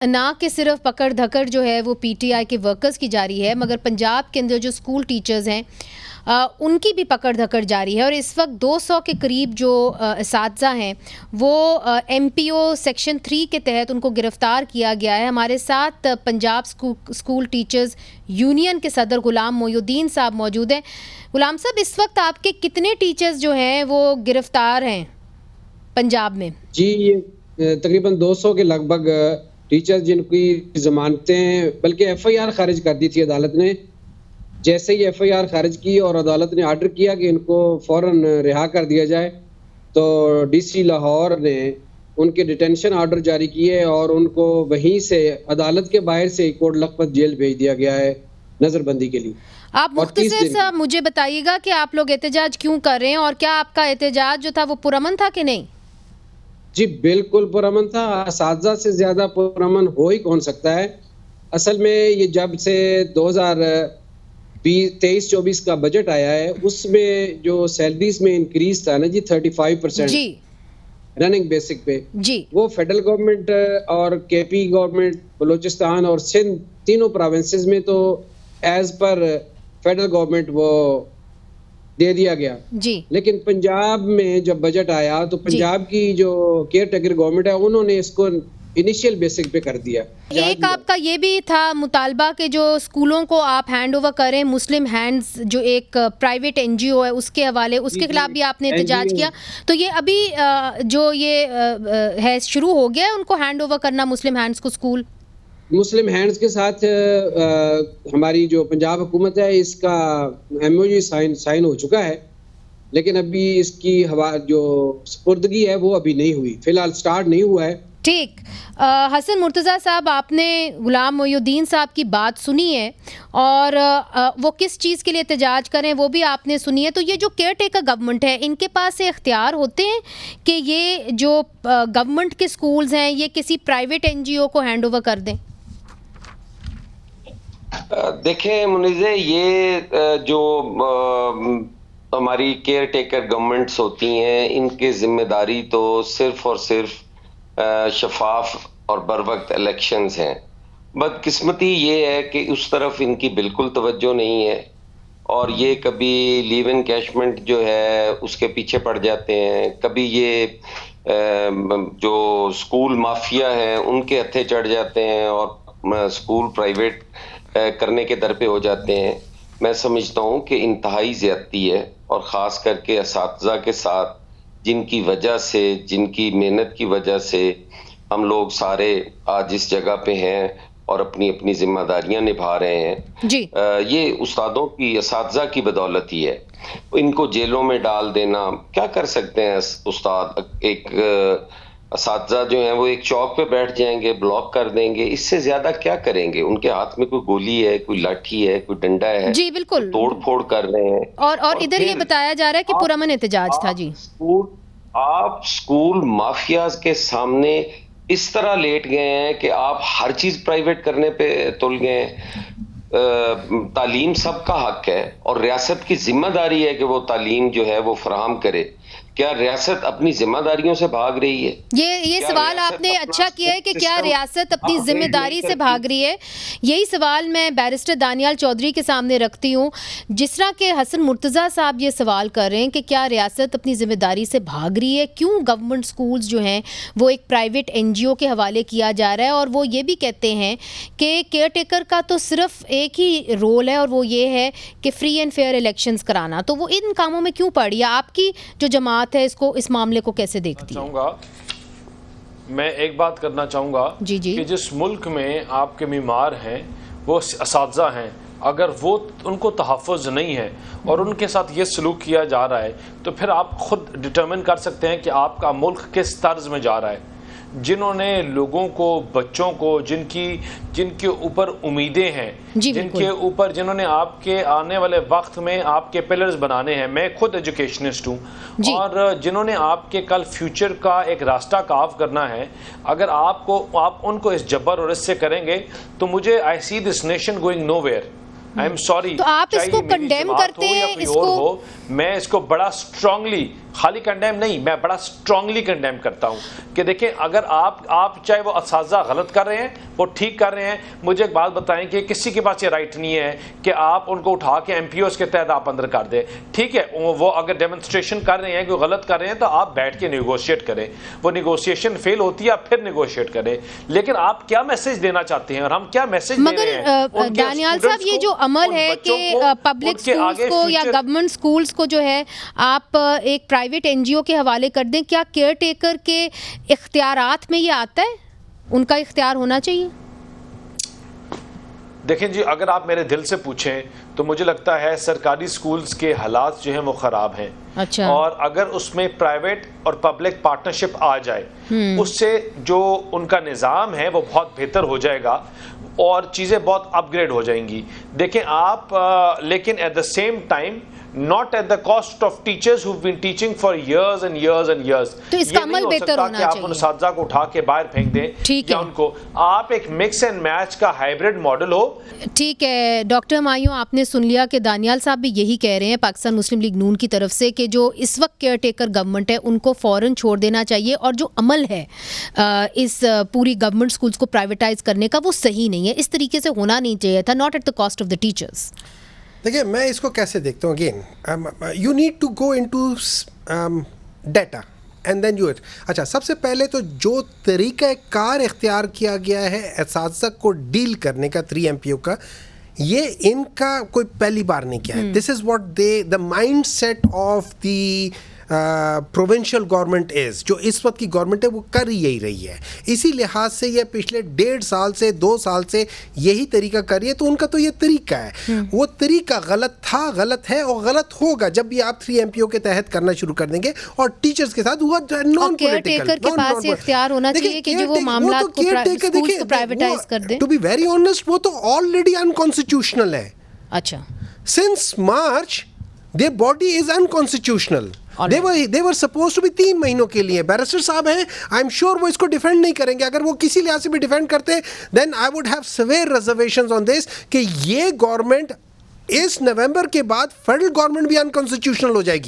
نہ کہ صرف پکڑ دھکڑ جو ہے وہ پی ٹی آئی کے ورکرز کی جاری ہے، مگر پنجاب کے اندر جو اسکول ٹیچرز ہیں ان کی بھی پکڑ دھکڑ جاری ہے، اور اس وقت 200 کے قریب جو اساتذہ ہیں وہ ایم پی او سیکشن 3 کے تحت ان کو گرفتار کیا گیا ہے۔ ہمارے ساتھ پنجاب اسکول ٹیچرز یونین کے صدر غلام محی الدین صاحب موجود ہیں۔ غلام صاحب، اس وقت آپ کے کتنے ٹیچرز جو ہیں وہ گرفتار ہیں پنجاب میں؟ جی، یہ تقریباً 200 کے لگ بھگ ٹیچرز جن کی ضمانتیں بلکہ ایف آئی آر خارج کر دی تھی عدالت نے۔ جیسے ہی ایف آئی آر خارج کی اور عدالت نے آرڈر کیا کہ ان کو فوراً رہا کر دیا جائے، تو ڈی سی لاہور نے ان کے ڈیٹینشن آرڈر جاری کیے اور ان کو وہیں سے عدالت کے باہر سے کوٹ لکھپت جیل بھیج دیا گیا ہے نظر بندی کے لیے۔ آپ مختصر سا مجھے بتائیے گا کہ آپ لوگ احتجاج کیوں کر رہے ہیں، اور کیا آپ کا احتجاج جو تھا وہ پرامن تھا کہ نہیں؟ جی بالکل پرامن تھا۔ اساتذہ سے زیادہ پرامن ہو ہی کون سکتا ہے۔ اصل میں یہ جب سے 2023-24 کا بجٹ آیا ہے، اس میں جو سیلریز میں انکریز تھا نا جی 35% جی رننگ بیسک پہ، جی وہ فیڈرل گورنمنٹ اور کے پی گورنمنٹ، بلوچستان اور سندھ تینوں پروونسز میں تو ایز پر فیڈرل گورنمنٹ وہ دے دیا گیا جی، لیکن پنجاب میں جب بجٹ آیا تو پنجاب کی جو کیئر ٹیکر گورنمنٹ ہے انہوں نے اس کو انیشیل بیسک پہ کر دیا۔ ایک آپ کا یہ بھی تھا مطالبہ کہ جو اسکولوں کو آپ ہینڈ اوور کریں مسلم ہینڈز، جو ایک پرائیویٹ این جی او ہے اس کے حوالے، اس کے خلاف بھی آپ نے احتجاج کیا، تو یہ ابھی جو یہ ہے شروع ہو گیا ہے ان کو ہینڈ اوور کرنا مسلم ہینڈز کو اسکول؟ مسلم ہینڈز کے ساتھ ہماری جو پنجاب حکومت ہے اس کا ایم او یو سائن ہو چکا ہے، لیکن ابھی اس کی جو سپردگی ہے وہ ابھی نہیں ہوئی، فی الحال سٹارٹ نہیں ہوا ہے۔ ٹھیک، حسن مرتضیٰ صاحب، آپ نے غلام محی الدین صاحب کی بات سنی ہے اور وہ کس چیز کے لیے احتجاج کریں وہ بھی آپ نے سنی ہے، تو یہ جو کیئر ٹیکر گورنمنٹ ہے ان کے پاس یہ اختیار ہوتے ہیں کہ یہ جو گورنمنٹ کے سکولز ہیں یہ کسی پرائیویٹ این جی او کو ہینڈ اوور کر دیں؟ دیکھیں منیزے، یہ جو ہماری کیئر ٹیکر گورنمنٹس ہوتی ہیں ان کی ذمہ داری تو صرف اور صرف شفاف اور بر وقت الیکشنز ہیں۔ بدقسمتی یہ ہے کہ اس طرف ان کی بالکل توجہ نہیں ہے، اور یہ کبھی لیو ان کیشمنٹ جو ہے اس کے پیچھے پڑ جاتے ہیں، کبھی یہ جو اسکول مافیا ہیں ان کے ہتھے چڑھ جاتے ہیں اور اسکول پرائیویٹ کرنے کے در پہ ہو جاتے ہیں۔ میں سمجھتا ہوں کہ انتہائی زیادتی ہے، اور خاص کر کے اساتذہ کے ساتھ جن کی وجہ سے، جن کی محنت کی وجہ سے ہم لوگ سارے آج اس جگہ پہ ہیں اور اپنی اپنی ذمہ داریاں نبھا رہے ہیں، جی، یہ استادوں کی، اساتذہ کی بدولت ہی ہے۔ ان کو جیلوں میں ڈال دینا، کیا کر سکتے ہیں استاد؟ ایک اساتذہ جو ہیں وہ ایک چوک پہ بیٹھ جائیں گے، بلاک کر دیں گے، اس سے زیادہ کیا کریں گے؟ ان کے ہاتھ میں کوئی گولی ہے، کوئی لاٹھی ہے، کوئی ڈنڈا ہے، جی بالکل توڑ پھوڑ کر رہے ہیں، اور ادھر یہ بتایا جا رہا ہے کہ پرامن احتجاج تھا۔ جی، آپ اسکول مافیاز کے سامنے اس طرح لیٹ گئے ہیں کہ آپ ہر چیز پرائیویٹ کرنے پہ تل گئے ہیں۔ تعلیم سب کا حق ہے اور ریاست کی ذمہ داری ہے کہ وہ تعلیم جو ہے وہ فراہم کرے۔ کیا ریاست اپنی ذمہ داریوں سے بھاگ رہی ہے؟ یہ سوال آپ نے اچھا کیا ہے کہ کیا ریاست اپنی ذمہ داری سے بھاگ رہی ہے؟ یہی سوال میں بیرسٹر دانیال چودھری کے سامنے رکھتی ہوں، جس طرح کہ حسن مرتضیٰ صاحب یہ سوال کر رہے ہیں کہ کیا ریاست اپنی ذمہ داری سے بھاگ رہی ہے؟ کیوں گورنمنٹ سکولز جو ہیں وہ ایک پرائیویٹ این جی او کے حوالے کیا جا رہا ہے؟ اور وہ یہ بھی کہتے ہیں کہ کیئر ٹیکر کا تو صرف ایک ہی رول ہے اور وہ یہ ہے کہ فری اینڈ فیئر الیکشنز کرانا، تو وہ ان کاموں میں کیوں پڑی ہے؟ آپ کی جو جماعت ہے اس معاملے کو کیسے دیکھتی ہے؟ میں ایک بات کرنا چاہوں گا کہ جس ملک میں آپ کے معمار ہیں وہ اساتذہ ہیں، اگر وہ ان کو تحفظ نہیں ہے اور ان کے ساتھ یہ سلوک کیا جا رہا ہے تو پھر آپ خود ڈٹرمن کر سکتے ہیں کہ آپ کا ملک کس طرز میں جا رہا ہے۔ جنہوں نے لوگوں کو، بچوں کو، جن کے اوپر امیدیں ہیں، جن کے اوپر، جنہوں نے آپ کے آنے والے وقت میں آپ کے پلرز بنانے ہیں، میں خود ایجوکیشنسٹ ہوں، اور جنہوں نے آپ کے کل فیوچر کا ایک راستہ کاو کرنا ہے، اگر آپ ان کو اس جبر اور اس سے کریں گے تو مجھے I see this nation going nowhere. I'm sorry. تو آپ اس کو کنڈیم کرتے ہیں؟ میں اس کو بڑا اسٹرانگلی خالی کنڈیم نہیں, میں بڑا اسٹرانگلی کنڈیم کرتا ہوں کہ دیکھیں اگر آپ چاہے وہ اساتذہ غلط کر رہے ہیں, وہ ٹھیک کر رہے ہیں, مجھے ایک بات بتائیں کہ کسی کے پاس یہ رائٹ نہیں ہے کہ آپ ان کو اٹھا کے MPOs کے تحت آپ اندر کر دیں. ٹھیک ہے, وہ اگر ڈیمونسٹریشن کر رہے ہیں کہ غلط کر رہے ہیں تو آپ بیٹھ کے نیگوشیٹ کریں, وہ نیگوشیشن فیل ہوتی ہے آپ پھر نیگوشیٹ کریں. لیکن آپ کیا میسج دینا چاہتے ہیں اور ہم کیا میسج دے رہے ہیں؟ مگر دانیال صاحب یہ جو عمل ہے کہ پبلک سکولز کو یا گورنمنٹ سکولز کو جو ہے آپ ایک پرائیویٹ NGO کے حوالے کر دیں, کیا کیئر ٹیکر کے اختیارات میں یہ آتا ہے؟ ان کا اختیار ہونا چاہیے. دیکھیں جی, اگر آپ میرے دل سے پوچھیں تو مجھے لگتا ہے سرکاری سکولز کے حالات جو ہیں وہ خراب ہیں. اچھا. اور اگر اس میں پرائیویٹ اور پبلک پارٹنرشپ آ جائے اس سے جو ان کا نظام ہے وہ بہت بہتر ہو جائے گا اور چیزیں بہت اپ گریڈ ہو جائیں گی. دیکھیں آپ, لیکن at the same time not at the cost of teachers who've been teaching for years and years and years. تو اس کا عمل بہتر ہونا چاہیے. آپ ان اساتذہ کو اٹھا کے باہر پھینک دیں یا ان کو آپ ایک مکس اینڈ میچ کا ہائبرڈ ماڈل ہو. ٹھیک ہے ڈاکٹر ہمایوں, آپ نے سن لیا کہ دانیال صاحب بھی یہی کہہ رہے ہیں پاکستان مسلم لیگ نون کی طرف سے کہ جو اس وقت کیئر ٹیکر گورنمنٹ ہے ان کو فوراً چھوڑ دینا چاہیے, اور جو عمل ہے اس پوری گورنمنٹ سکولز کو پرائیویٹائز کرنے کا وہ صحیح نہیں ہے, اس طریقے سے ہونا نہیں چاہیے تھا, not at the cost of the teachers. دیکھیے میں اس کو کیسے دیکھتا ہوں, again you need to go into data and then you. اچھا, سب سے پہلے تو جو طریقہ کار اختیار کیا گیا ہے اساتذہ کو ڈیل کرنے کا 3 MPO کا, یہ ان کا کوئی پہلی بار نہیں کیا ہے. This is what the mindset of the provincial government is, جو اس وقت کی گورنمنٹ ہے وہ کر یہی رہی ہے. اسی لحاظ سے یہ پچھلے 1.5 سال سے 2 سال سے یہی طریقہ کر رہی ہے, تو ان کا تو یہ طریقہ ہے. وہ طریقہ غلط تھا, غلط ہے اور غلط ہوگا جب بھی آپ 3 MPO کے تحت کرنا شروع کر دیں گے. اور ٹیچرز کے ساتھ ہوا نان پولیٹیکل, کے پاس یہ اختیار ہونا چاہیے کہ جو وہ معاملات کو سکولز کو پرائیویٹائز کر دیں. ٹو بی ویری آنیسٹ وہ تو آلریڈی انکانسٹیٹیوشنل ہے. اچھا, since March their body is unconstitutional. They were supposed to be 3 مہینوں کے لیے. بیرسٹر صاحب ہیں, آئی ایم شیور وہ اس کو ڈیفینڈ نہیں کریں گے. اگر وہ کسی لحاظ سے بھی ڈیفینڈ کرتے then I would have severe reservations on this کہ یہ گورنمنٹ اس نومبر کے بعد فیڈرل گورنمنٹ بھی انکانسٹیٹیوشنل ہو جائے گی.